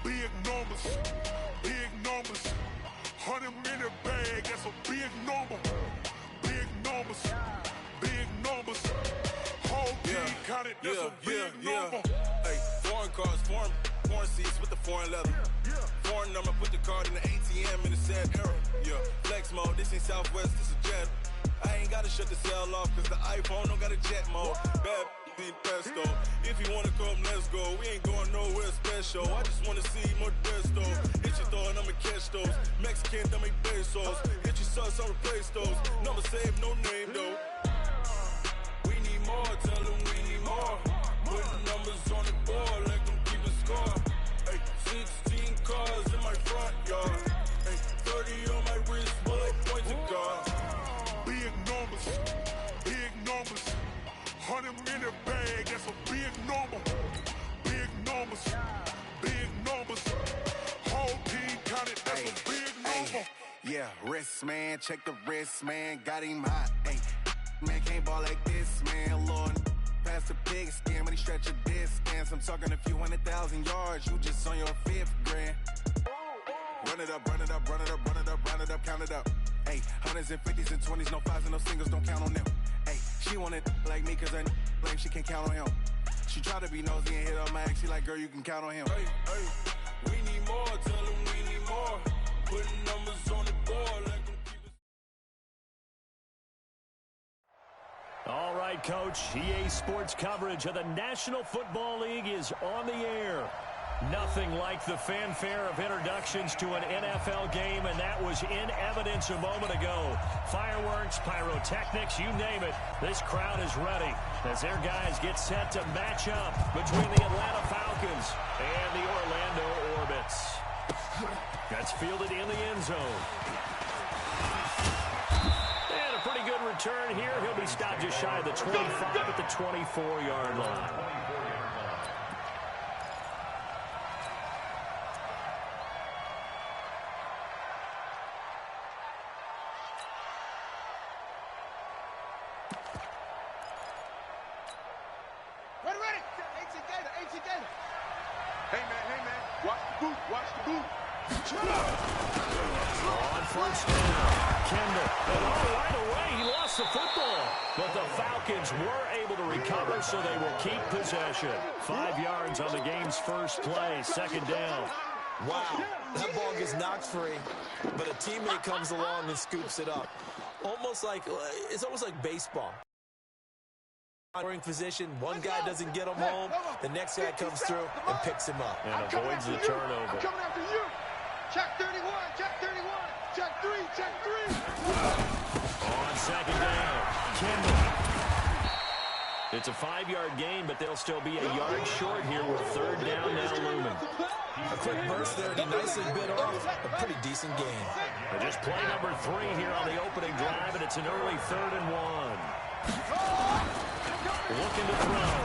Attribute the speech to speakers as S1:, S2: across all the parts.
S1: Big numbers, big numbers. 100-minute bag, that's a big number. Big numbers, big numbers. Whole team counted, that's a big number.
S2: Hey, foreign cars, foreign seats with the foreign leather. Foreign number, put the card in the ATM in the sad era. Yeah, flex mode, this ain't Southwest, this is Jet. I ain't gotta shut the cell off, cause the iPhone don't got a jet mode. Bad need pesto. If you wanna come, let's go. We ain't going nowhere special. I just wanna see more desto. Hit your throw and I'ma catch those. Mexican, don't make pesos. Hit your sauce, I'll replace those. Number save, no name though. We need more, tell them we need more. Putting numbers on the board, let them keep a score. Hey, 16 cars in my front yard. Hey, 30 on my wrist, bullet points of God.
S1: Big numbers, big numbers. 100-minute bag, that's a big number. Big numbers, big numbers. Whole team counted, that's a big number.
S3: Yeah, wrist, man, check the wrist, man. Got him hot, ayy. Man, can't ball like this, man. Lord, past the pig skin when he stretch a distance. I'm talking a few 100,000 yards. You just on your 5th grand. Run it up, run it up, run it up, run it up, run it up, count it up. Ayy, 100s and 50s and 20s, no 5s and no singles, don't count on them. Ayy, she want it like me cause her lame, she can't count on him. She try to be nosy and hit up my ex, she like, girl, you can count on him.
S2: Hey, hey, we need more, tell them we need more. Putting numbers on the board, let them keep it.
S4: All right, Coach, EA Sports coverage of the National Football League is on the air. Nothing like the fanfare of introductions to an NFL game, and that was in evidence a moment ago. Fireworks, pyrotechnics, you name it. This crowd is ready as their guys get set to match up between the Atlanta Falcons and the Orlando Orbits. That's fielded in the end zone. And a pretty good return here. He'll be stopped just shy of the 25 at the 24-yard line.
S1: Hey man, watch the boot, watch the boot.
S4: On first down, Kendall. And right away, he lost the football. But the Falcons were able to recover, so they will keep possession. 5 yards on the game's first play, second down.
S5: Wow, that ball gets knocked free, but a teammate comes along and scoops it up. It's almost like baseball. Position, one guy doesn't get him home, the next guy comes through and picks him up.
S4: And avoids the turnover.
S1: I'm coming after you. Check 31, check 31, check 3, check 3.
S4: On second down, Kendall. It's a 5-yard gain, but they'll still be a yard short here with third down now looming.
S5: A quick burst there, and he nicely bit off a pretty decent gain.
S4: And just play number 3 here on the opening drive, and it's an early 3rd and 1. Looking to throw.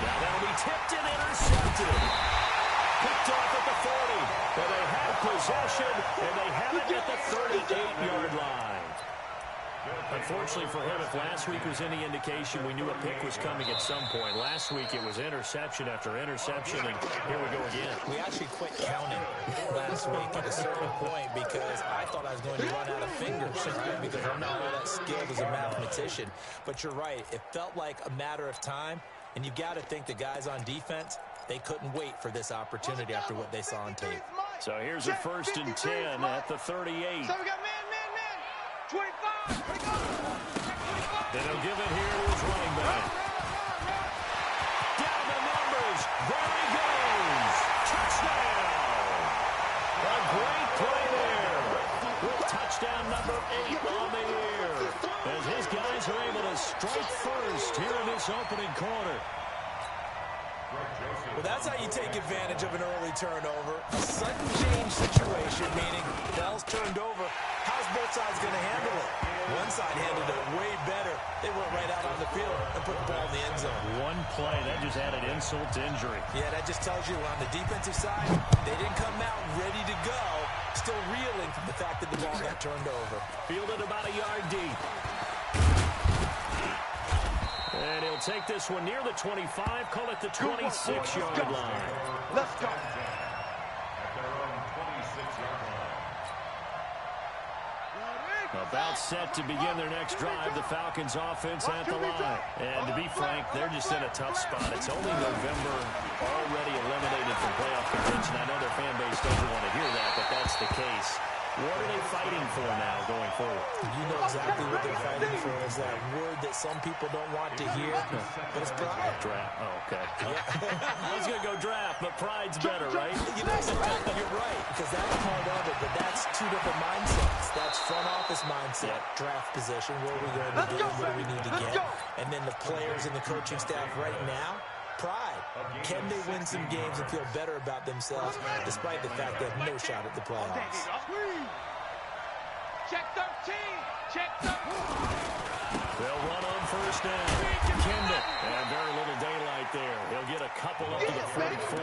S4: Now that'll be tipped and intercepted. Picked off at the 40. But they have possession, and they have it at the 38-yard line. Unfortunately for him, if last week was any indication, we knew a pick was coming at some point. Last week it was interception after interception, and here we go again.
S5: We actually quit counting last week at a certain point because I thought I was going to run out of fingers, right? Because I'm not all that skilled as a mathematician. But you're right. It felt like a matter of time, and you've got to think the guys on defense, they couldn't wait for this opportunity after what they saw on tape.
S4: So here's a 1st and 10 at the 38.
S1: So we got man. 25.
S4: Then he'll give it here to his running back. Down the numbers. There he goes. Touchdown. A great play there. With touchdown number 8 on the year. As his guys are able to strike first here in this opening quarter.
S5: Well, that's how you take advantage of an early turnover. A sudden change situation, meaning ball's turned over. How's both sides going to handle it? One side handled it way better. They went right out on the field and put the ball in the end zone.
S4: One play, that just added insult to injury.
S5: Yeah, that just tells you on the defensive side, they didn't come out ready to go, still reeling from the fact that the ball got turned over.
S4: Fielded about a yard deep. And he'll take this one near the 25, call it the 26-yard line.
S1: Let's go.
S4: About set to begin their next drive, the Falcons offense at the line. And to be frank, they're just in a tough spot. It's only November, already eliminated from playoff contention. I know their fan base doesn't want to hear that, but that's the case. What are they fighting for now going forward?
S5: You know exactly what they're fighting for. Is that word that some people don't want to hear, but it's pride.
S4: Draft. Oh, okay. Yeah. I was going to go draft, but pride's better, right?
S5: You know, you're right, because that's part of it, but that's two different mindsets. That's front office mindset, draft position, where are we going to be, what do we need to get, and then the players and the coaching staff right now, pride. Can they win some games and feel better about themselves despite the fact they have no shot at the playoffs?
S6: Check 13. Check 13.
S4: They'll run on first down. Kendall. And very little daylight there. He'll get a couple up to the 44.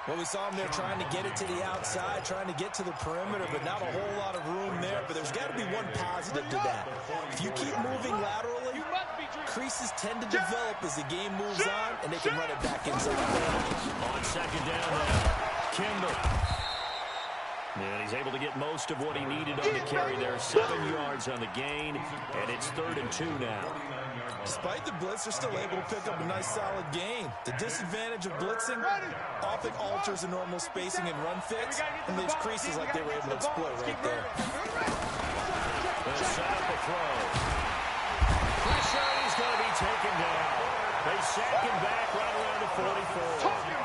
S5: Well, we saw him there trying to get it to the outside, trying to get to the perimeter, but not a whole lot of room there. But there's got to be one positive to that. If you keep moving laterally, creases tend to develop as the game moves on, and they can run it back inside.
S4: On second down now, Kendall. And he's able to get most of what he needed on the carry there. 7 yards on the gain, and it's 3rd and 2 now.
S5: Despite the blitz, they're still able to pick up a nice solid gain. The disadvantage of blitzing often alters the normal spacing and run fits, and leaves creases like they were able to exploit right there.
S4: They'll set up a throw. Pressure, he's going to be taken down. They sack him back right around the 44.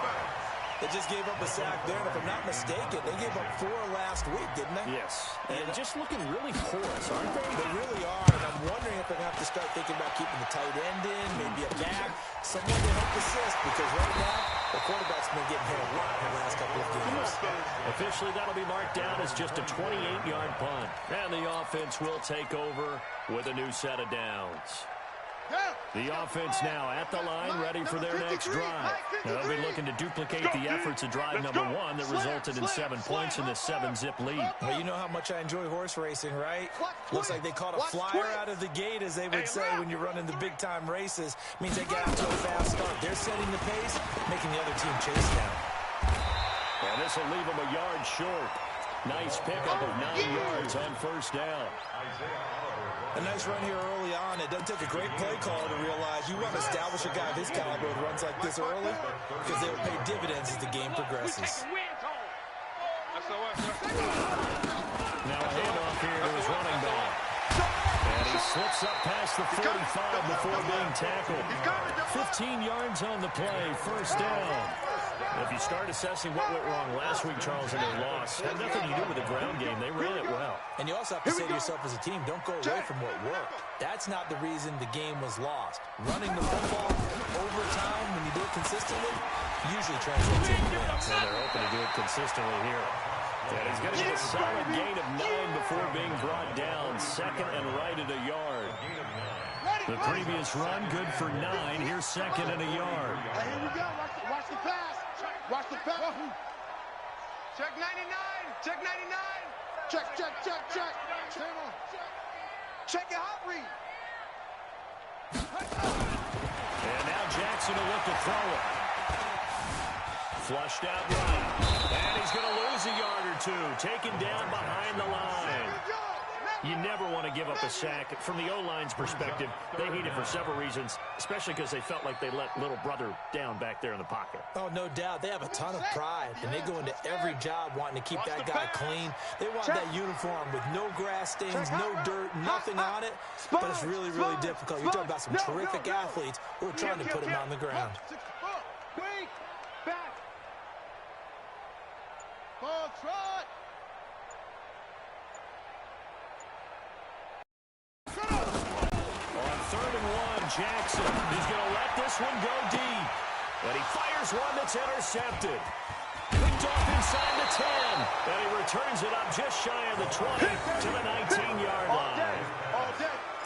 S5: They just gave up a sack there, and if I'm not mistaken, they gave up 4 last week, didn't they?
S4: Yes. And just looking really porous, aren't they?
S5: They really are, and I'm wondering if they're going to have to start thinking about keeping the tight end in, maybe a back, someone to help assist, because right now, the quarterback's been getting hit a lot in the last couple of games.
S4: Officially, that'll be marked down as just a 28-yard punt. And the offense will take over with a new set of downs. The offense now at the line, ready for their next drive. They'll be looking to duplicate the efforts of drive number 1 that resulted in 7 points in this 7-zip lead.
S5: Well, you know how much I enjoy horse racing, right? Looks like they caught a flyer out of the gate, as they would say when you're running the big-time races. Means they got out to a fast start. They're setting the pace, making the other team chase down.
S4: And this will leave them a yard short. Nice pickup of 9 yards on first down.
S5: A nice run here early on. It doesn't take a great play caller to realize you want to establish a guy of his caliber who runs like this early, because they will pay dividends as the game progresses.
S4: Now a handoff here to his running back. And he slips up past the 45 before being tackled. 15 yards on the play, first down. If you start assessing what went wrong last week, Charles, in their loss, had nothing to do with the ground game. They ran it well.
S5: And you also have to say to yourself as a team, don't go away from what worked. That's not the reason the game was lost. Running the football over time, when you do it consistently, usually translates into wins.
S4: And they're hoping to do it consistently here. And he's going to get a solid gain of 9 before being brought down. Second and right at a yard. The previous run, good for 9. Here's second and a yard.
S6: Here we go. Watch the pass. Watch the pass. Check 99. Check 99. Check. Check your hot read.
S4: And now Jackson will look to throw it. Flushed out right. And he's going to lose a yard or 2. Taken down behind the line. You never want to give up a sack. From the O-line's perspective, they hate it for several reasons, especially because they felt like they let little brother down back there in the pocket.
S5: Oh, no doubt. They have a ton of pride, and they go into every job wanting to keep that guy clean. They want that uniform with no grass stains, no dirt, nothing on it, but it's really, really difficult. You're talking about some terrific athletes who are trying to put him on the ground.
S6: Wait. Back. Ball trot.
S4: On 3rd and 1, Jackson is going to let this one go deep. And he fires one that's intercepted. Picked off inside the 10. And he returns it up just shy of the 20 to the 19-yard line.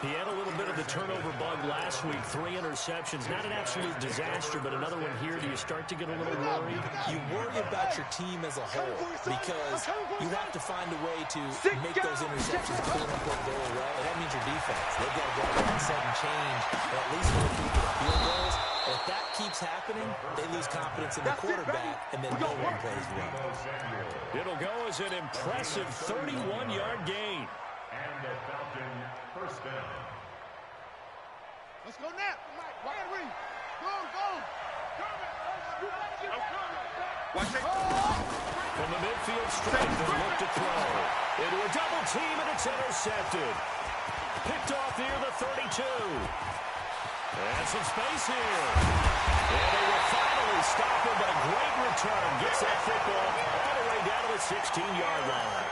S4: He had a little bit of the turnover bug last week. 3 interceptions. Not an absolute disaster, but another one here. Do you start to get a little worried?
S5: You worry about your team as a whole because you have to find a way to make those interceptions quote-unquote go away. And that means your defense. They've got to go out and set and change and at least go through the field goals. And if that keeps happening, they lose confidence in the quarterback, and then no one plays well.
S4: It'll go as an impressive 31-yard gain.
S1: And the Falcon first down.
S6: Let's go now. Go.
S1: Watch it.
S4: From the midfield strength, they look to throw. Into a double team, and it's intercepted. Picked off near the 32. And some space here. And they will finally stop him, but a great return. Gets that football all the way down to the 16-yard line.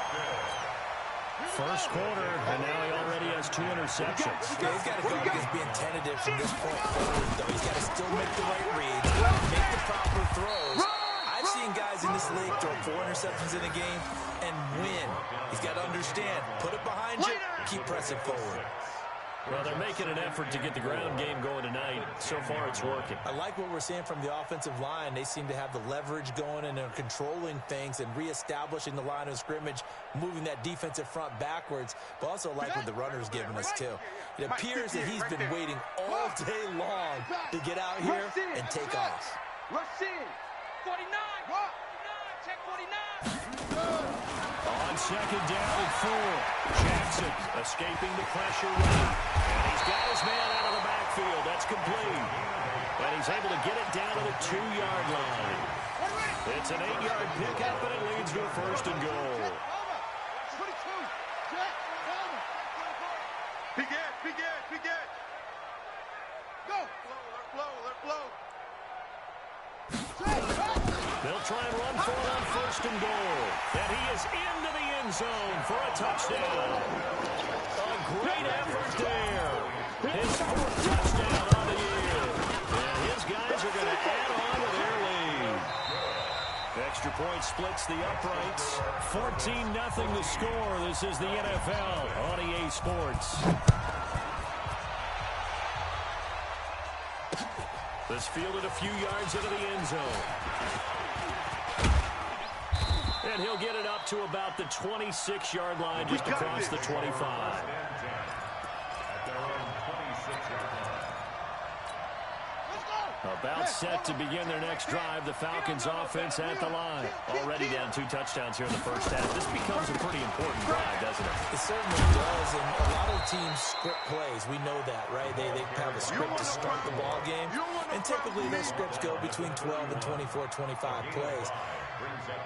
S4: First quarter, and now he already has 2 interceptions.
S5: Yeah, he's got to go against being tentative from this point forward, though. He's got to still make the right reads, make the proper throws. I've seen guys in this league throw 4 interceptions in a game and win. He's got to understand, put it behind you, keep pressing forward.
S4: Well, they're making an effort to get the ground game going tonight. So far, it's working.
S5: I like what we're seeing from the offensive line. They seem to have the leverage going, and they're controlling things and reestablishing the line of scrimmage, moving that defensive front backwards, but also like what the runner's giving us, too. It appears that he's been waiting all day long to get out here and take off.
S6: Rush in. 49. Check 49.
S4: On second down and 4. Jackson escaping the pressure right. And he's got his man out of the backfield. That's complete. And he's able to get it down to the 2-yard line. It's an 8-yard pickup, and it leads to a first and goal.
S6: 22. Check. Big Ed. Go. Let flow.
S4: They'll try and run for it on first and goal. And he is into the end zone for a touchdown. A great effort there. His 4th touchdown on the year. And his guys are going to add on to their lead. Extra point splits the uprights. 14-0 the score. This is the NFL on EA Sports. This fielded a few yards into the end zone. And he'll get it up to about the 26-yard line, just across the 25. About set to begin their next drive. The Falcons offense at the line. Already down 2 touchdowns here in the first half. This becomes a pretty important drive, doesn't it?
S5: It certainly does, and a lot of teams script plays. We know that, right? They have a script to start the ball game, and typically those scripts go between 12 and 24, 25 plays.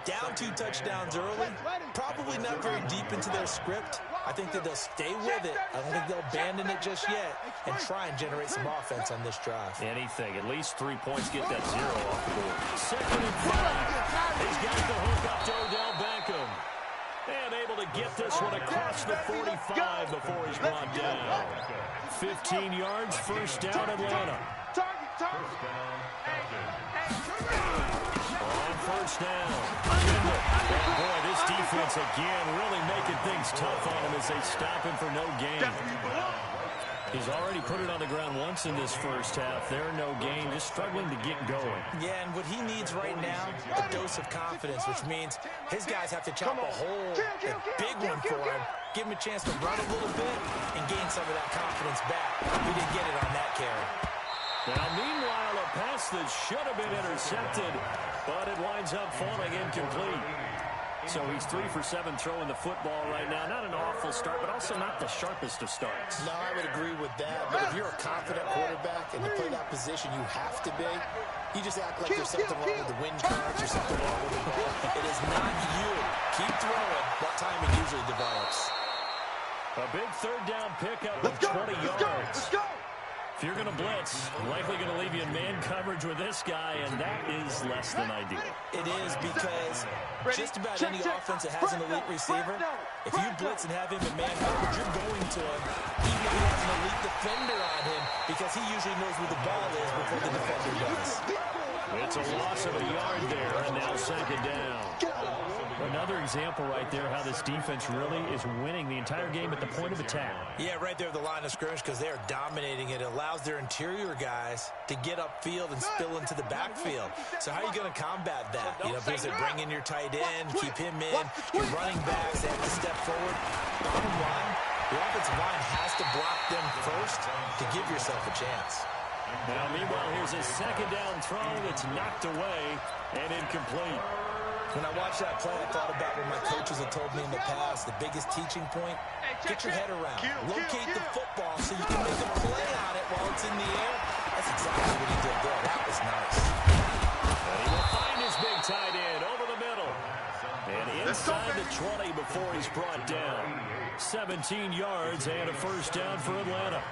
S5: Down 2 touchdowns early, probably not very deep into their script. I think that they'll stay with it. I don't think they'll abandon it just yet and try and generate some offense on this drive.
S4: Anything. At least 3 points, get that 0 off the board. Second and 5. He's got the hook up to Odell Beckham. And able to get this one across the 45 before he's brought down. 15 yards, first down Atlanta. On first down. And boy, this defense again really making things tough on him as they stop him for no gain. He's already put it on the ground once in this first half. There, no gain, just struggling to get going.
S5: Yeah, and what he needs right now, a dose of confidence, which means his guys have to chop a hole, a big one for him, give him a chance to run a little bit and gain some of that confidence back. We didn't get it on that carry.
S4: Now, meanwhile, a pass that should have been intercepted, but it winds up falling incomplete. So he's 3 for 7 throwing the football right now. Not an awful start, but also not the sharpest of starts.
S5: No, I would agree with that. But if you're a confident quarterback and you play that position you have to be, you just act like there's something wrong with the wind currents or something wrong with the ball. It is not you. Keep throwing. That timing usually develops.
S4: A big third down pickup of 20 yards. If you're going to blitz, likely going to leave you in man coverage with this guy, and that is less than ideal.
S5: It is because just about any offense that has an elite receiver, if you blitz and have him in man coverage, you're going to him, even if he has an elite defender on him, because he usually knows where the ball is before the defender does.
S4: It's a loss of a yard there, and now second down. Another example right there how this defense really is winning the entire game at the point of attack.
S5: Yeah, right there at the line of scrimmage because they are dominating it. It allows their interior guys to get upfield and spill into the backfield. So how are you going to combat that? You know, because they bring in your tight end, keep him in, your running backs, they have to step forward. Bottom line, the offensive line has to block them first to give yourself a chance.
S4: Now, meanwhile, here's a second down throw that's knocked away and incomplete.
S5: When I watched that play, I thought about what my coaches had told me in the past. The biggest teaching point, get your head around. Locate the football so you can make a play on it while it's in the air. That's exactly what he did there. That was nice.
S4: And he will find his big tight end over the middle. And inside the 20 before he's brought down. 17 yards and a first down for Atlanta.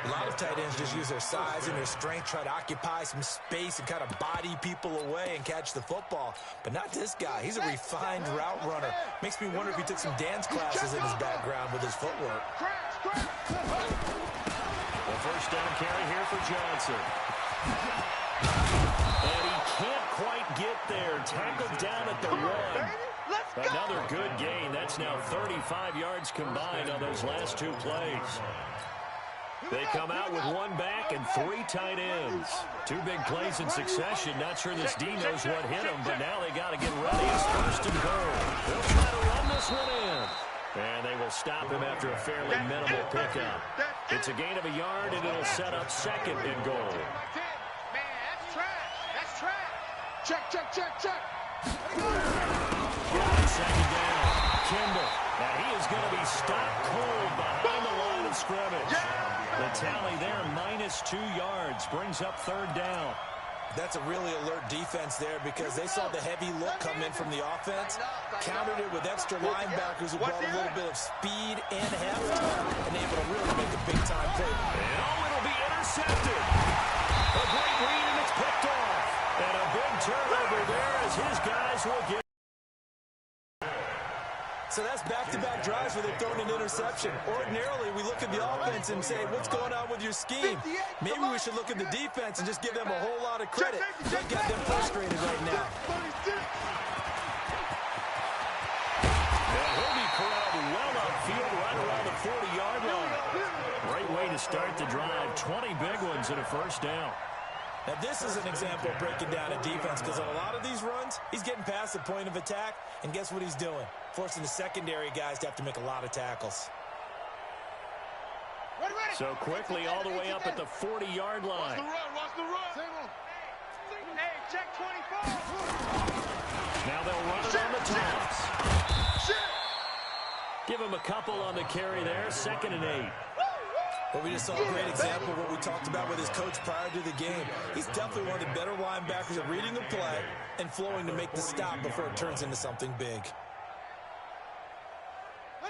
S5: A lot of tight ends just use their size and their strength, try to occupy some space and kind of body people away and catch the football. But not this guy. He's a refined route runner. Makes me wonder if he took some dance classes in his background with his footwork.
S4: The first down carry here for Johnson. And he can't quite get there. Tackled down at the 1. Another good gain. That's now 35 yards combined on those last 2 plays. They come out with 1 back and 3 tight ends. 2 big plays in succession. Not sure this D knows what hit him, but now they got to get ready. It's first and goal. They'll try to run this one in. And they will stop him after a fairly minimal pickup. It's a gain of a yard, and it'll set up second and goal.
S6: Man, that's trash. That's trash. Check.
S4: Got it, second down. Kimball. Now he is going to be stopped cold behind the line of scrimmage. The tally there, -2 yards, brings up third down.
S5: That's a really alert defense there because they saw the heavy look come in from the offense, countered it with extra linebackers who brought a little bit of speed and heft, and able to really make a big-time play.
S4: And it'll be intercepted. A great read, and it's picked off. And a big turnover there as his guys will get.
S5: So that's back-to-back drives where they've thrown an interception. Ordinarily, we look at the offense and say, what's going on with your scheme? Maybe we should look at the defense and just give them a whole lot of credit. They've got them frustrated right now.
S4: And he'll be corralled well upfield right around the 40-yard line. Great way to start the drive. 20 big ones and a first down.
S5: Now, this is an example of breaking down a defense because on a lot of these runs, he's getting past the point of attack, and guess what he's doing? Forcing the secondary guys to have to make a lot of tackles.
S4: So quickly all the way up at the 40-yard line.
S6: Watch the run. Hey, check 24.
S4: Now they'll run it on the tops. Give him a couple on the carry there. 2nd and 8.
S5: Well, we just saw a great example of what we talked about with his coach prior to the game. He's definitely one of the better linebackers at reading the play and flowing to make the stop before it turns into something big.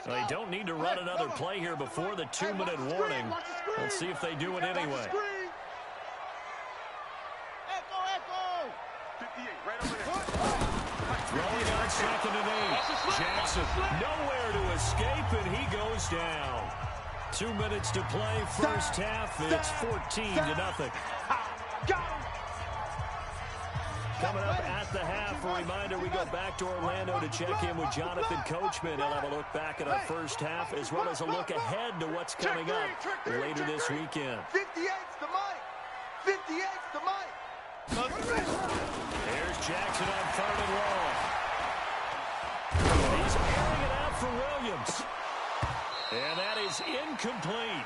S4: Well, they don't need to run another play here before the 2-minute warning. Let's see if they do it anyway. Throwing on 2nd and 8. Jackson nowhere to escape, and he goes down. 2 minutes to play, first half. It's 14-0. Coming up at the half, a reminder, we go back to Orlando to check in with Jonathan Coachman. He'll have a look back at our first half as well as a look ahead to what's coming up later this weekend.
S6: 58's the mic. 58's the mic.
S4: There's Jackson on 3rd and long. He's airing it out for Williams. And that is incomplete.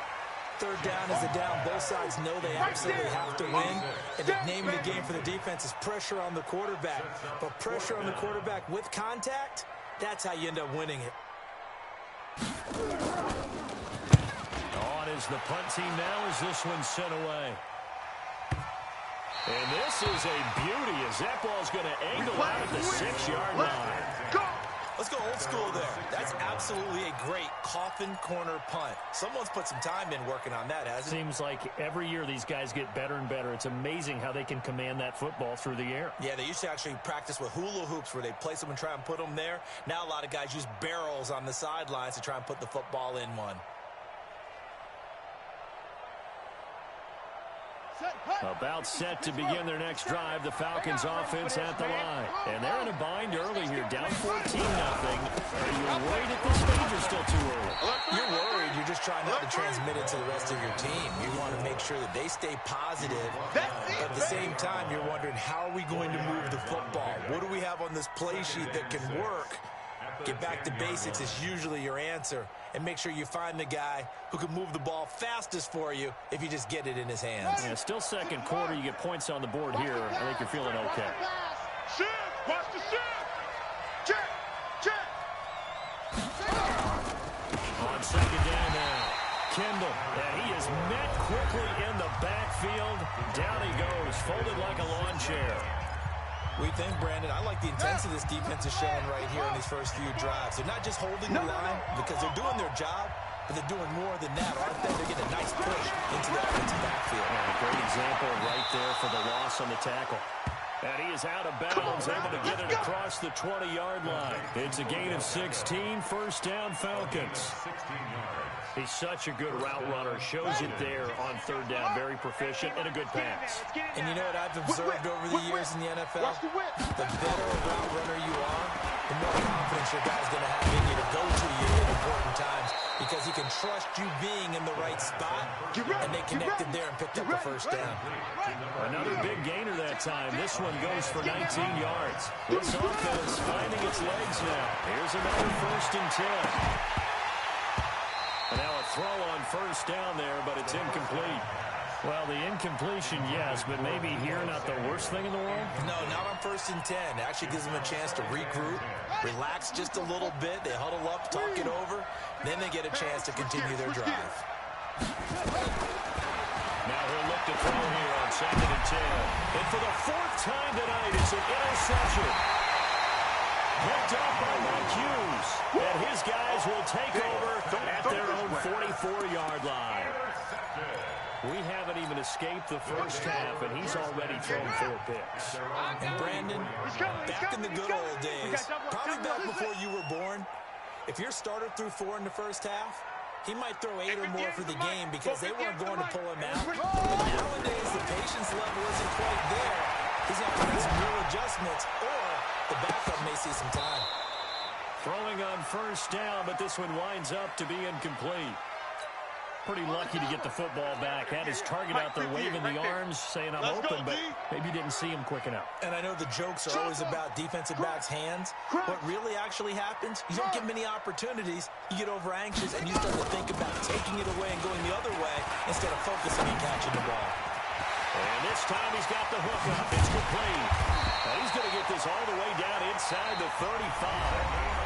S5: 3rd down is a down. Both sides know they absolutely have to win. And the name of the game for the defense is pressure on the quarterback. But pressure on the quarterback with contact, that's how you end up winning it.
S4: On is the punt team now as this one's sent away. And this is a beauty as that ball's going to angle out at the 6-yard line.
S5: Let's go old school there. That's absolutely a great coffin corner punt. Someone's put some time in working on that, hasn't it?
S4: Seems like every year these guys get better and better. It's amazing how they can command that football through the air.
S5: Yeah, they used to actually practice with hula hoops where they place them and try and put them there. Now a lot of guys use barrels on the sidelines to try and put the football in one.
S4: About set to begin their next drive, the Falcons offense at the line. And they're in a bind early here, down 14-0. Are you worried at this stage or still too early?
S5: You're worried. You're just trying not to transmit it to the rest of your team. You want to make sure that they stay positive. But at the same time, you're wondering, how are we going to move the football? What do we have on this play sheet that can work? Get back to basics is usually your answer. And make sure you find the guy who can move the ball fastest for you if you just get it in his hands.
S4: Yeah, still second quarter. You get points on the board here. I think you're feeling okay.
S6: Shift! Watch the shift! Check! Check!
S4: On second down now, Kendall. And he is met quickly in the backfield. Down he goes, folded like a lawn chair.
S5: We think, Brandon, I like the intensity this defense is showing right here in these first few drives. They're not just holding the line because they're doing their job, but they're doing more than that, aren't they? They're getting a nice push into the offensive backfield.
S4: And a great example right there for the loss on the tackle. And he is out of bounds, able to get it across the 20-yard line. It's a gain of 16, first down Falcons. He's such a good route runner. Shows it there on third down. Very proficient and a good pass.
S5: And you know what I've observed over the years in the NFL? The better a route runner you are, the more confidence your guy's going to have in you to go to you at important times because he can trust you being in the right spot, and they connected there and picked up the first down.
S4: Another big gainer that time. This one goes for 19 yards. This offense finding its legs now. Here's another first and 10. And now a throw on first down there, but it's incomplete. Well, the incompletion, yes, but maybe here not the worst thing in the world?
S5: No, not on first and 10. It actually gives them a chance to regroup, relax just a little bit. They huddle up, talk it over. Then they get a chance to continue their drive.
S4: Now he'll look to throw here on second and 10. And for the fourth time tonight, it's an interception. Picked up by Mike Hughes. And his guys will take over at their own 44-yard line. We haven't even escaped the first half, and he's already thrown 4 picks.
S5: And Brandon, back in the good old days, probably back before you were born, if your starter threw 4 in the first half, he might throw 8 or more for the game because they weren't going to pull him out. But nowadays, the patience level isn't quite there. He's going to have to make some real adjustments, or the backup may see some time.
S4: Throwing on first down, but this one winds up to be incomplete. Pretty lucky to get the football back. Had his target out there waving the arms, saying I'm open, but maybe didn't see him quick enough.
S5: And I know the jokes are always about defensive backs' hands. What really actually happens, you don't give them any opportunities, you get over anxious, and you start to think about taking it away and going the other way instead of focusing on catching the ball.
S4: And this time he's got the hook up. It's complete. And he's going to get this all the way down inside the 35.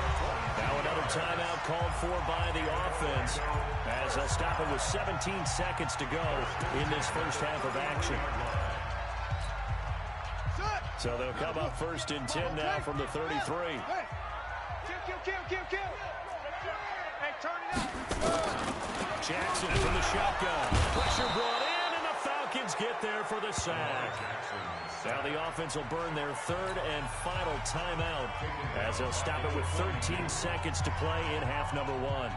S4: Now another timeout called for by the offense as they'll stop it with 17 seconds to go in this first half of action. So they'll come up first and 10 now from the 33.
S6: Kill. Hey, turn it up.
S4: Jackson from the shotgun. Pressure brought in, and the Falcons get there for the sack. Now the offense will burn their third and final timeout as they'll stop it with 13 seconds to play in half number 1.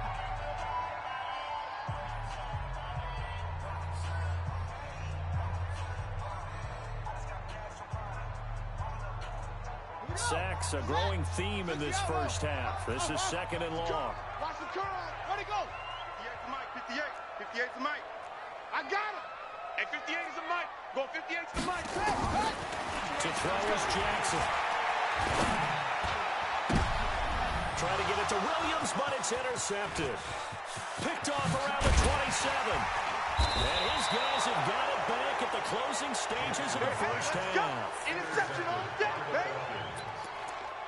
S4: Sacks, a growing theme in this first half. This is second and long.
S6: Watch the curl. Where'd he go? 58 to Mike. 58. 58 to Mike. I got him. Hey, 58 is a Mike. Go 58 to Mike. Hey.
S4: To throw is Jackson. Trying to get it to Williams, but it's intercepted. Picked off around the 27. And his guys have got it back at the closing stages of the first half.
S6: Interception on deck, baby.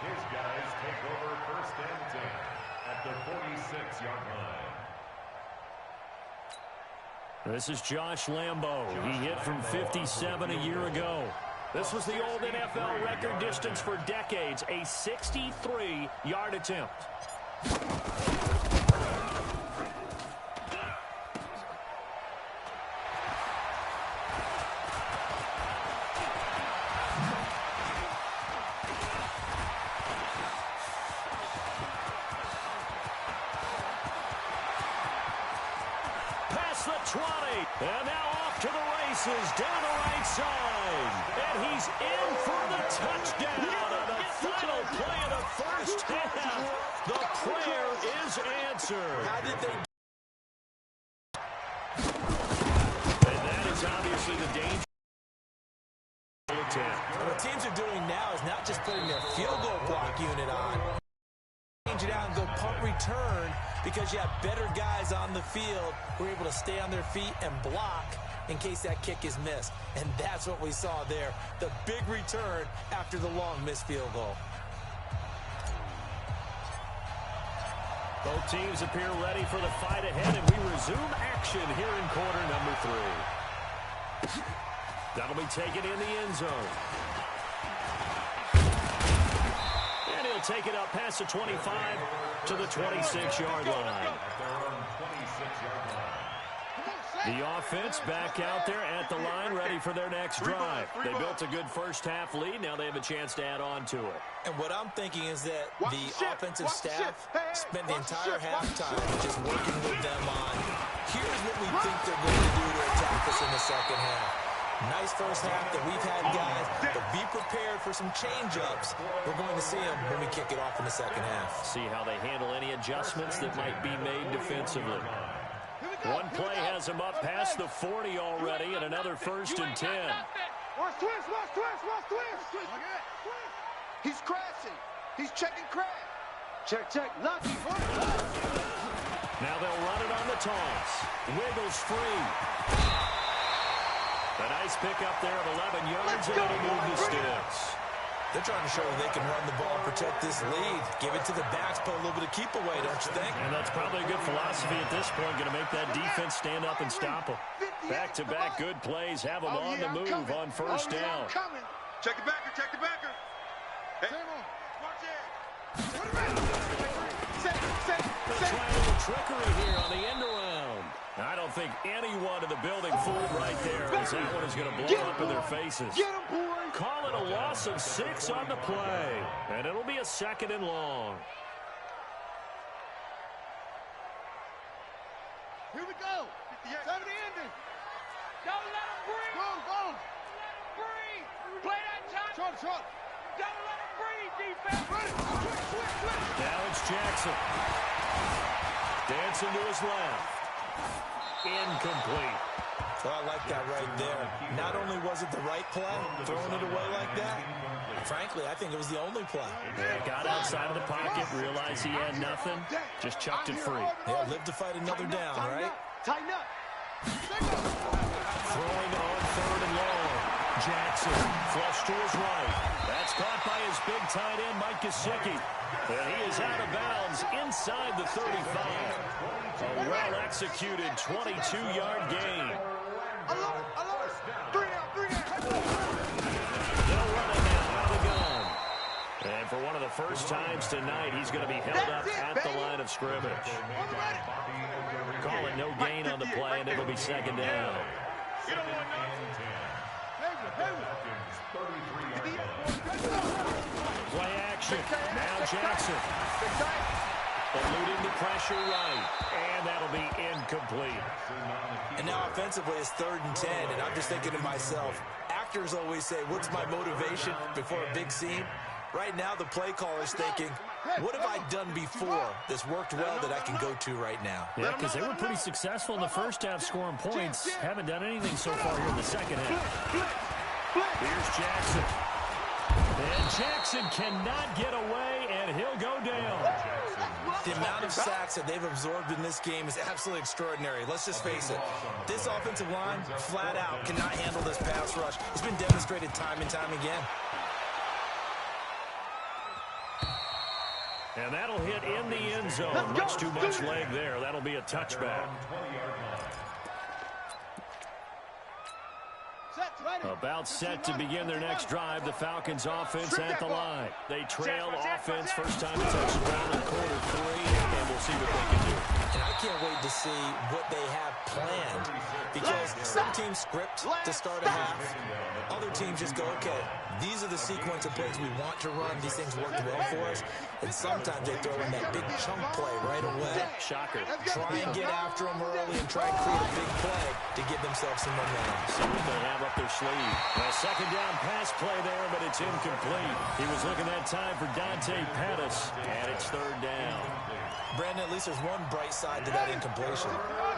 S7: His guys take over first and 10 at the 46-yard line.
S4: This is Josh Lambo. He hit from 57 a year ago. This was the old NFL record distance for decades, a 63-yard attempt. Past the 20, and now off to the races down the right side. And he's in for the touchdown on the final play of the first half. The prayer is answered.
S5: How did they...
S4: And that is obviously the danger.
S5: What teams are doing now is not just putting their field goal block unit on. change it out and go punt return because you have better guys on the field who are able to stay on their feet and block in case that kick is missed. And that's what we saw there, the big return after the long missed field goal.
S4: Both teams appear ready for the fight ahead, and we resume action here in quarter number 3. That'll be taken in the end zone. And he'll take it up past the 25 to the 26-yard line. The offense back out there at the line, ready for their next drive. They built a good first-half lead. Now they have a chance to add on to it.
S5: And what I'm thinking is that the offensive staff spent the entire halftime just working with them on, here's what we think they're going to do to attack us in the second half. Nice first half that we've had, guys, but be prepared for some change-ups. We're going to see them when we kick it off in the second half.
S4: See how they handle any adjustments that might be made defensively. One play has him up past the 40 already, and another 1st and 10.
S6: Watch twist, watch twist, watch twist. He's crashing. He's checking crash. Check, lucky.
S4: Now they'll run it on the toss. Wiggles free. A nice pickup there of 11 yards, and it'll move the sticks.
S5: They're trying to show that they can run the ball and protect this lead. Give it to the backs, put a little bit of keep away, don't you think?
S4: And that's probably a good philosophy at this point, going to make that defense stand up and stop them. Back-to-back good plays, have them on the move on 1st down.
S6: Check the backer, check the backer. Hey, watch it.
S4: They're trying a little trickery here on the end around. I don't think anyone in the building fooled right there, as that one is going to blow up in their faces. Call it a loss of 6 on the play, and it'll be a 2nd and long.
S6: Here we go. 70 ending. Don't let him breathe. Go. Breathe. Play that time. Short. Don't let him breathe, defense. Switch.
S4: Now it's Jackson. Dancing to his left. Incomplete.
S5: Well, I like that right there. Not only was it the right play, throwing it away like that, frankly, I think it was the only play.
S4: Yeah, got outside of the pocket, realized he had nothing, just chucked it free.
S5: Yeah, live to fight another down, right?
S6: Tighten up.
S4: Throwing on 3rd and long. Jackson, flush to his right. That's caught by his big tight end, Mike Gesicki. And he is out of bounds inside the 35. A well-executed 22-yard gain.
S6: Alert. 3 down.
S4: They'll run it now out of the gun. And for one of the first times tonight, he's going to be held up at the line of scrimmage. Call it no gain on the play, and it'll be 2nd down. Play action. Now Jackson. Eluding the pressure right. And that'll be incomplete.
S5: And now offensively it's 3rd and 10, and I'm just thinking to myself, actors always say, what's my motivation before a big scene? Right now the play caller's thinking, what have I done before that's worked well that I can go to right now?
S4: Yeah, because they were pretty successful in the first half scoring points. Haven't done anything so far here in the second half. Here's Jackson. And Jackson cannot get away, and he'll go down.
S5: The amount of sacks that they've absorbed in this game is absolutely extraordinary. Let's just face it. This offensive line, flat out, cannot handle this pass rush. It's been demonstrated time and time again.
S4: And that'll hit in the end zone. Much too much leg there. That'll be a touchback. About set to begin their next drive. The Falcons offense at the line. They trail offense. First time to touch the ground in quarter 3. And we'll see what they can do.
S5: And I can't wait to see what they have planned. Because some teams script to start a half. Other teams just go, okay, these are the sequence of plays we want to run. These things worked well for us. And sometimes they throw in that big chunk play right away.
S4: Shocker.
S5: Try and get after them early and try and create a big play to give themselves some momentum.
S4: See what they have up their sleeve. A 2nd down pass play there, but it's incomplete. He was looking that time for Dante Pettis, and it's 3rd down.
S5: Brandon, at least there's one bright side to that incompletion.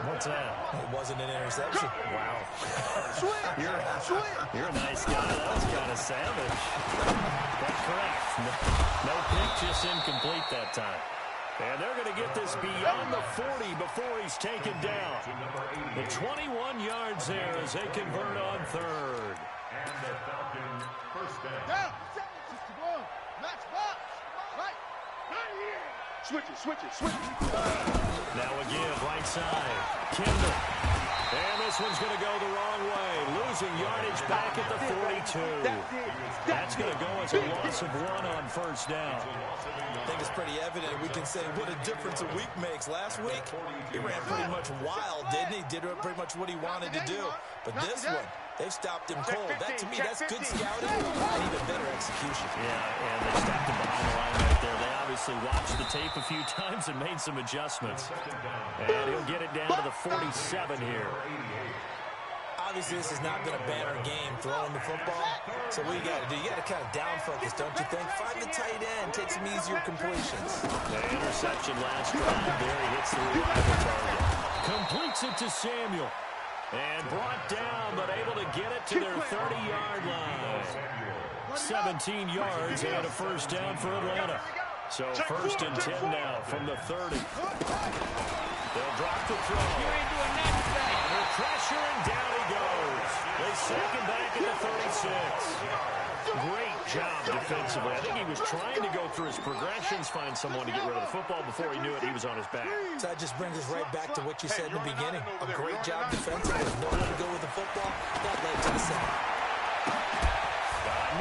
S4: What's that?
S5: It wasn't an interception.
S4: Wow. You're a nice guy. That was kind of savage. But correct. No pick, just incomplete that time. And they're going to get this beyond the 40 before he's taken down. The 21 yards there as they convert on third.
S7: And the Falcons first down.
S6: Down. 61. Match box. Right. Right here. Switch it.
S4: Now again, right side. Kendall. And this one's going to go the wrong way. Losing yardage back at the 42. That's going to go as a loss of 1 on first down.
S5: I think it's pretty evident. We can say what a difference a week makes. Last week, he ran pretty much wild, didn't he? Did pretty much what he wanted to do. But this one, they've stopped him cold. That, to me, that's good scouting and even better execution.
S4: Yeah, and they stopped him behind the line right there. They obviously watched the tape a few times and made some adjustments. And he'll get it down to the 47 here.
S5: Obviously, this has not been a banner game throwing the football. So what you got to do? You got to kind of down focus, don't you think? Find the tight end, take some easier completions.
S4: The interception last drive there. He hits the reliable target. Completes it to Samuel. And brought down, but able to get it to their 30-yard line. 17 yards and a first down for Atlanta. So first and 10 now from the 30. They'll drop the throw. Under pressure, and down he goes. They sack him back at the 36. Great job defensively. I think he was trying to go through his progressions, find someone to get rid of the football. Before he knew it, he was on his back.
S5: So that just brings us right back to what you said in the beginning. A great job defensively. Nowhere to go with the football. That led to the sack.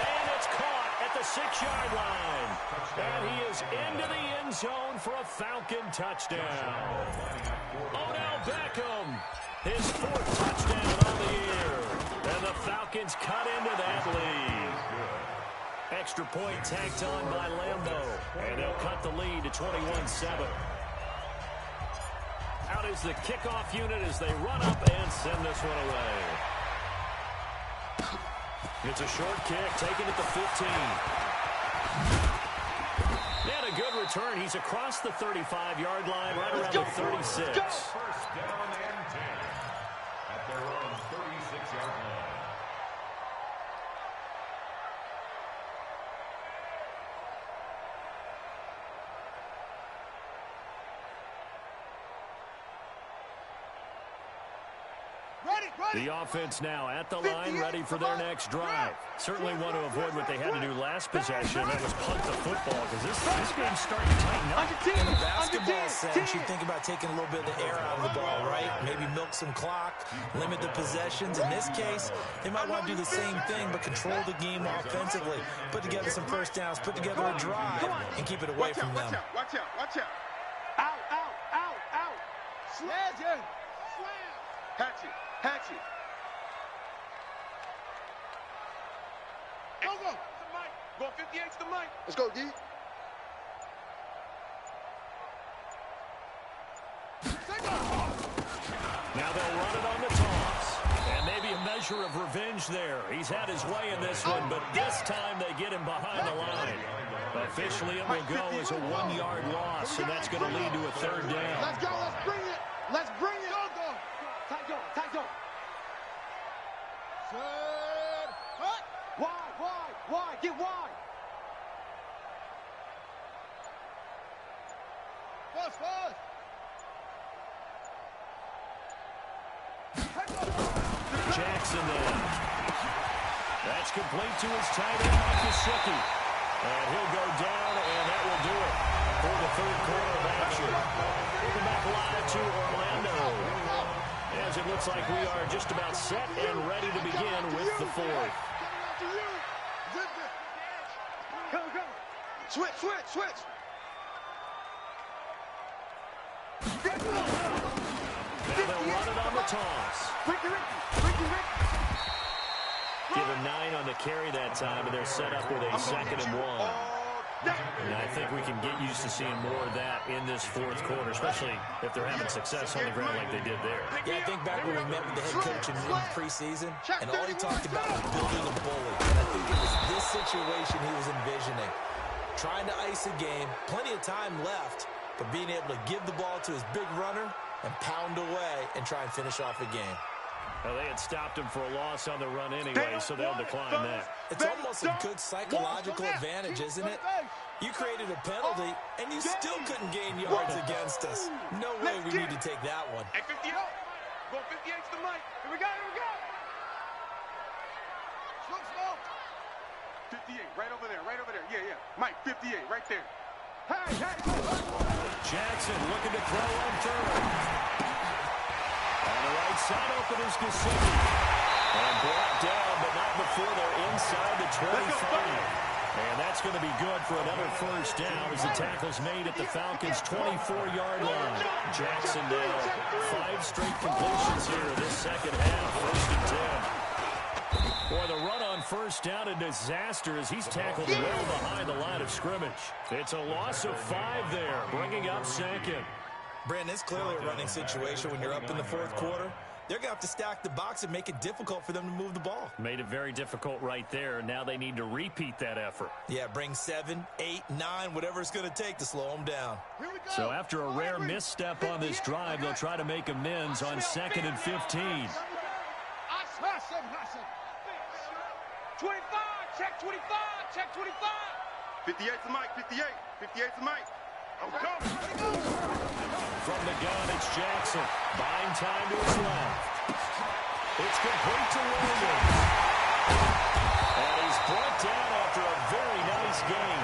S4: Man, it's caught at the 6-yard line. And he is into the end zone for a Falcon touchdown. Odell Beckham, his 4th touchdown on the year. And the Falcons cut into that lead. Extra point tacked on by Lambo. And they'll cut the lead to 21-7. Out is the kickoff unit as they run up and send this one away. It's a short kick, taken at the 15. And a good return. He's across the 35-yard line, right around the 36.
S7: First down and 10 at their own 36-yard line.
S4: The offense now at the line, ready for their next drive. Certainly want to avoid what they had to do last possession. That was punt the football, because this game's starting to tighten up.
S5: In a basketball sense, you think about taking a little bit of the air out of the ball, right? Maybe milk some clock, limit the possessions. In this case, they might want to do the same thing, but control the game offensively. Put together some first downs, put together a drive, and keep it away from them.
S6: Watch out. Out. Slam. Hatchet. Go. Go 58 to the mic. Let's go, D.
S4: Now they'll run it on the toss. And maybe a measure of revenge there. He's had his way in this one, but this time they get him behind the line. Officially, it will go as a 1-yard loss, and that's going to lead to a third down.
S6: Let's go. Let's bring it. Go. Tight go. Set. Hut. Wide. Get wide. Fast.
S4: Jackson then. That's complete to his tight end, Makasuki. And he'll go down, and that will do it for the third quarter of action. Welcome back live to Orlando. As it looks like we are just about set and ready to begin with the fourth.
S6: Go. Switch.
S4: Now they'll run it on the toss. Give him 9 on the carry that time, and they're set up with a 2nd and 1. And I think we can get used to seeing more of that in this fourth quarter, especially if they're having success on the ground like they did there.
S5: Yeah, I think back when we met with the head coach in preseason, and all he talked about was building a bully. And I think it was this situation he was envisioning. Trying to ice a game, plenty of time left, but being able to give the ball to his big runner and pound away and try and finish off a game.
S4: Well, they had stopped him for a loss on the run anyway, so they'll decline that.
S5: It's almost a good psychological advantage, isn't it? You created a penalty, and you still couldn't gain yards against us. No way we need to take that one.
S6: Hey, 58. Go 58's the mic. Here we go, here we go. 58, right over there, right over there. Yeah, yeah. Mike, 58, right there. Hey, hey.
S4: Jackson looking to throw on third. On the right side, open is Gesicki. And brought down, but not before they're inside the 25. And that's going to be good for another first down as the tackle's made at the Falcons' 24-yard line. Jackson now 5 straight completions here in this second half. First and 10. Boy, the run on first down a disaster as he's tackled well behind the line of scrimmage. It's a loss of 5 there, bringing up second.
S5: Brandon, it's clearly a running situation when you're up in the fourth quarter. They're going to have to stack the box and make it difficult for them to move the ball.
S4: Made it very difficult right there. Now they need to repeat that effort.
S5: Yeah, bring 7, 8, 9, whatever it's going to take to slow them down.
S4: So after a rare misstep on this drive, they'll try to make amends on 2nd and 15.
S6: 25, check 25, check 25. 58's the mic, 58, 58's the mic.
S4: From the gun, it's Jackson. Buying time to his left. It's complete to Williams. And he's brought down after a very nice gain.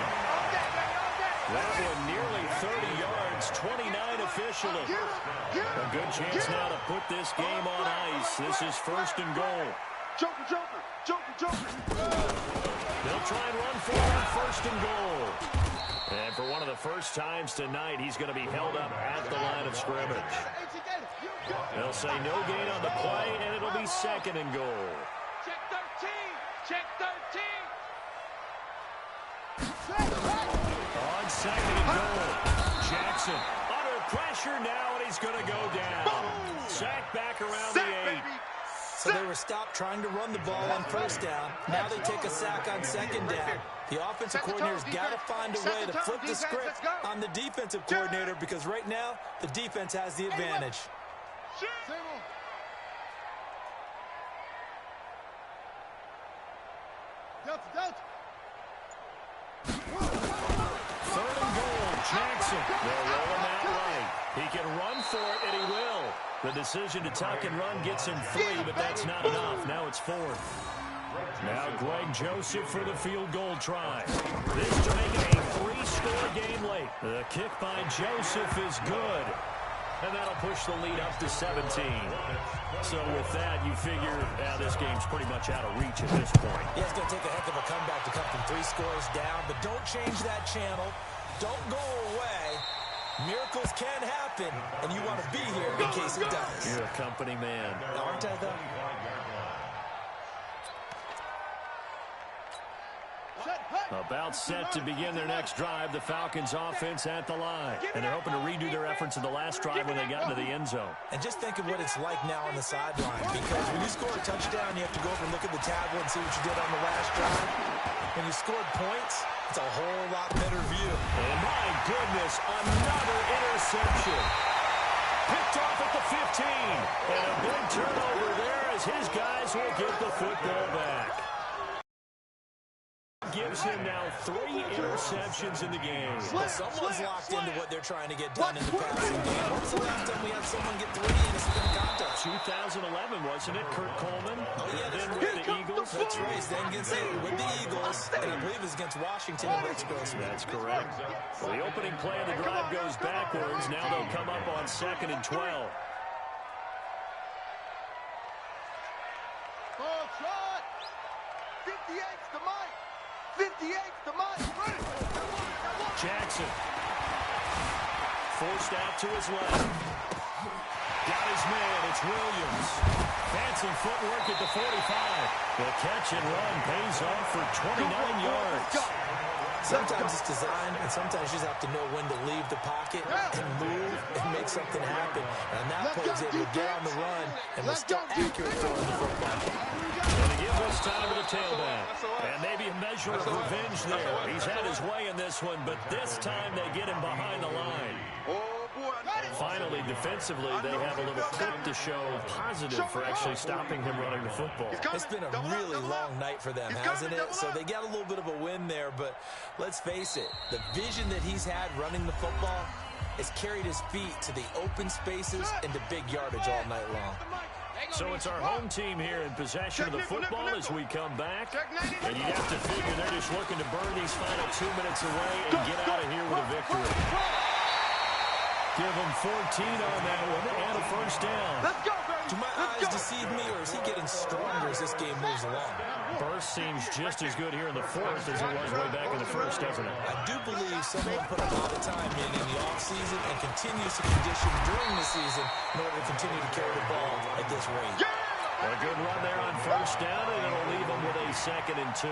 S4: That one nearly 30 yards, 29 officially. A good chance now to put this game on ice. This is 1st and goal.
S6: Joker, Joker, Joker, Joker.
S4: They'll try and run for it on 1st and goal. And for one of the first times tonight, he's going to be held up at the line of scrimmage. They'll say no gain on the play, and it'll be 2nd and goal.
S6: Check 13, check 13.
S4: On 2nd and goal, Jackson under pressure now, and he's going to go down. Sack back around the 8.
S5: So they were stopped trying to run the ball on first down. Now they take a sack on 2nd down. The offensive coordinator's got to find a way to flip the script on the defensive coordinator because right now the defense has the advantage.
S4: 3rd and goal, Jackson. They'll roll him out right. He can run for it, and he will. The decision to tuck and run gets him 3, but that's not enough. Now it's 4th. Now Greg Joseph for the field goal try. This to make it a 3-score game late. The kick by Joseph is good. And that'll push the lead up to 17. So with that, you figure this game's pretty much out of reach at this point.
S5: Yeah, it's going to take a heck of a comeback to come from 3 scores down, but don't change that channel. Don't go away. Miracles can happen, and you want to be here in case it does.
S4: You're a company man.
S5: Aren't I, though?
S4: About set to begin their next drive, the Falcons offense at the line. And they're hoping to redo their efforts in the last drive when they got into the end zone.
S5: And just think of what it's like now on the sideline, because when you score a touchdown, you have to go over and look at the tablet and see what you did on the last drive. When you scored points, it's a whole lot better view.
S4: And my goodness, another interception. Picked off at the 15. And a big turnover there as his guys will get the football back. Gives him now 3 interceptions in the game.
S5: Well, someone's locked into what they're trying to get done in the passing game. When was the last time we had someone get 3 in a sprint contest?
S4: 2011, wasn't it? Kurt Coleman.
S5: Oh, yeah,
S4: then with the Eagles.
S5: That's right. Then against with the Eagles, and I believe it's against Washington and Rex.
S4: That's correct. Well, the opening play of the drive goes backwards. Now they'll come up on 2nd and 12.
S6: Ball trot. 58's the mic. 58's the mic.
S4: Jackson. Forced out to his left. Got his man. It's Williams. Fancy footwork at the 45. The catch and run pays off for 29 yards.
S5: Sometimes it's design, and sometimes you just have to know when to leave the pocket and move and make something happen. And that play is able to get on the run and was still accurate throwing the football.
S4: And to give this time to the tailback. And maybe a measure of revenge there. He's had his way in this one, but this time they get him behind the line.
S6: Oh, boy,
S4: Finally, defensively, they have a little clip to show positive for actually stopping him running the football.
S5: It's been a really long night for them, hasn't it? So they got a little bit of a win there, but let's face it, the vision that he's had running the football has carried his feet to the open spaces and to big yardage all night long.
S4: So it's our home team here in possession of the football as we come back. And you have to figure they're just looking to burn these final 2 minutes away and get out of here with a victory. Give him 14 on that one and a first down.
S6: Let's go, baby.
S5: Do my eyes deceive me, or is he getting stronger as this game moves along?
S4: Burst seems just as good here in the fourth as it was way back in the first, doesn't it?
S5: I do believe someone put a lot of time in the offseason and continues to condition during the season in order to continue to carry the ball at this rate.
S4: A good run there on first down, and it'll leave them with a 2nd and 2.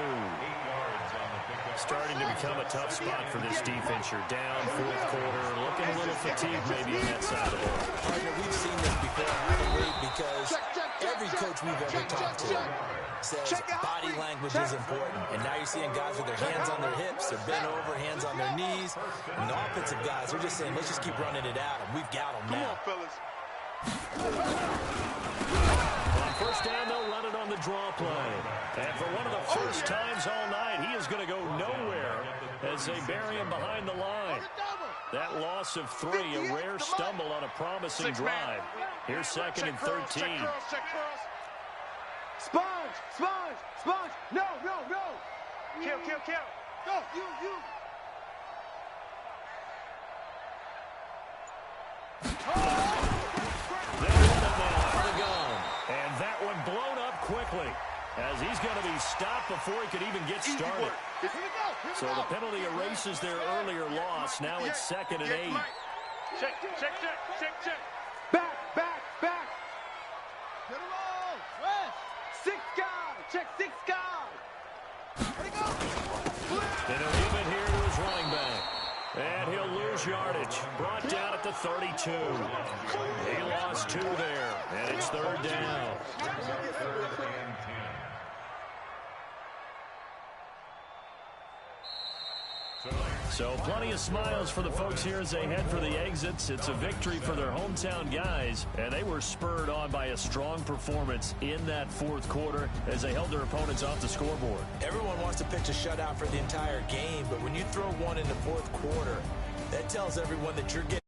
S4: Starting to become a tough spot for this defense. You're down fourth quarter, looking a little fatigued maybe on that side of the ball.
S5: Partner, we've seen this before, haven't we? Because every coach we've ever talked to says body language is important. And now you're seeing guys with their hands on their hips, they're bent over, hands on their knees. And the offensive guys are just saying, let's just keep running it at them. We've got them now.
S6: Come on, fellas.
S4: On first down, they'll run it on the draw play. And for one of the first times all night, he is going to go nowhere as they bury him behind the line. That loss of 3, a rare stumble on a promising drive. Here's 2nd and 13.
S6: Sponge, sponge, sponge. No, no, no. Kill, kill, kill. Go, you.
S4: And that one blown up quickly as he's going to be stopped before he could even get started. So the penalty erases their earlier loss. Now it's 2nd and 8.
S6: Check. Back. Get him on. West. 6 guys. Check 6 guys. Where'd he go?
S4: And he'll give it here to his running back. And he'll lose yardage. Brought down at the 32. He lost 2 there. And it's 3rd down. So plenty of smiles for the folks here as they head for the exits. It's a victory for their hometown guys, and they were spurred on by a strong performance in that fourth quarter as they held their opponents off the scoreboard.
S5: Everyone wants to pitch a shutout for the entire game, but when you throw one in the fourth quarter, that tells everyone that you're getting